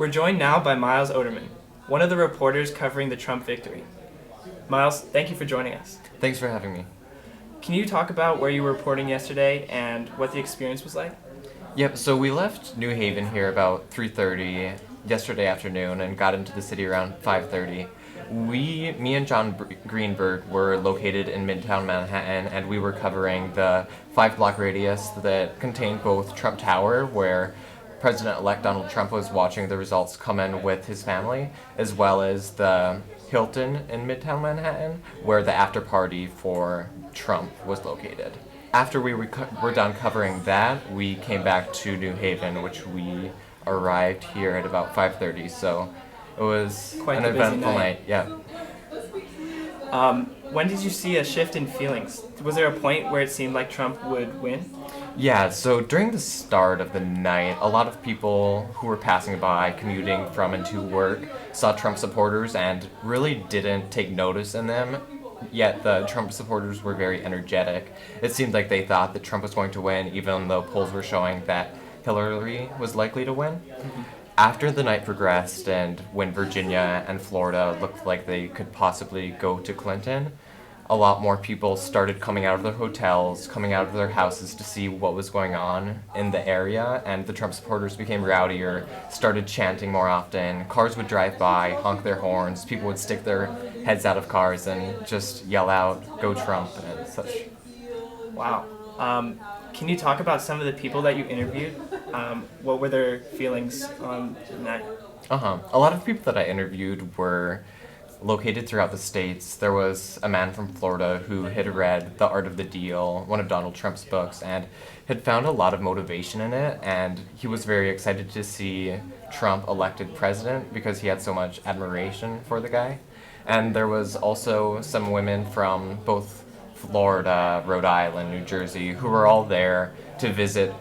We're joined now by Myles Odermann, one of the reporters covering the Trump victory. Myles, thank you for joining us. Thanks for having me. Can you talk about where you were reporting yesterday and what the experience was like? Yep, so we left New Haven here about 3:30 yesterday afternoon and got into the city around 5:30. Me and John Greenberg were located in Midtown Manhattan, and we were covering the 5-block radius that contained both Trump Tower, where President-elect Donald Trump was watching the results come in with his family, as well as the Hilton in Midtown Manhattan, where the after party for Trump was located. After we were done covering that, we came back to New Haven, which we arrived here at about 5:30, so it was Quite an the busy eventful night. Yeah. When did you see a shift in feelings? Was there a point where it seemed like Trump would win? Yeah, so during the start of the night, a lot of people who were passing by, commuting from and to work, saw Trump supporters and really didn't take notice in them. Yet the Trump supporters were very energetic. It seemed like they thought that Trump was going to win, even though polls were showing that Hillary was likely to win. After the night progressed and when Virginia and Florida looked like they could possibly go to Clinton, a lot more people started coming out of their hotels, coming out of their houses to see what was going on in the area, and the Trump supporters became rowdier, started chanting more often. Cars would drive by, honk their horns, people would stick their heads out of cars and just yell out, "Go Trump," and such. Wow. Can you talk about some of the people that you interviewed? What were their feelings on the night? A lot of people that I interviewed were located throughout the states. There was a man from Florida who had read The Art of the Deal, one of Donald Trump's books, and had found a lot of motivation in it, and he was very excited to see Trump elected president because he had so much admiration for the guy. And there was also some women from both Florida, Rhode Island, New Jersey, who were all there to visit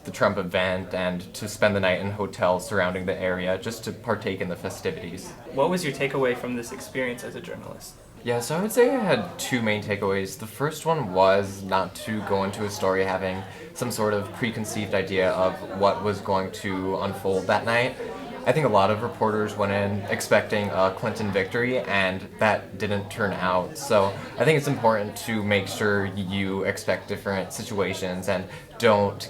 the Trump event and to spend the night in hotels surrounding the area just to partake in the festivities. What was your takeaway from this experience as a journalist? Yeah, so I would say I had two main takeaways. The first one was not to go into a story having some sort of preconceived idea of what was going to unfold that night. I think a lot of reporters went in expecting a Clinton victory, and that didn't turn out. So I think it's important to make sure you expect different situations and don't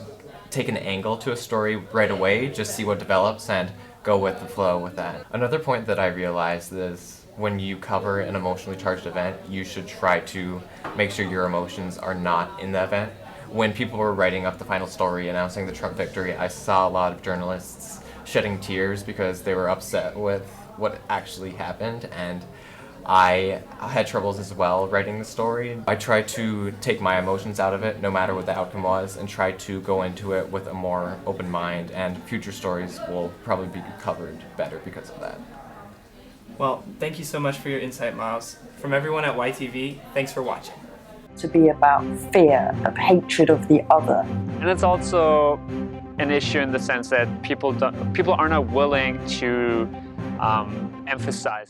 take an angle to a story right away, just see what develops and go with the flow with that. Another point that I realized is when you cover an emotionally charged event, you should try to make sure your emotions are not in the event. When people were writing up the final story announcing the Trump victory, I saw a lot of journalists shedding tears because they were upset with what actually happened, and I had troubles as well writing the story. I tried to take my emotions out of it, no matter what the outcome was, and try to go into it with a more open mind, and future stories will probably be covered better because of that. Well, thank you so much for your insight, Myles. From everyone at YTV, thanks for watching. To be about fear, of hatred of the other. And it's also an issue in the sense that people are not willing to emphasize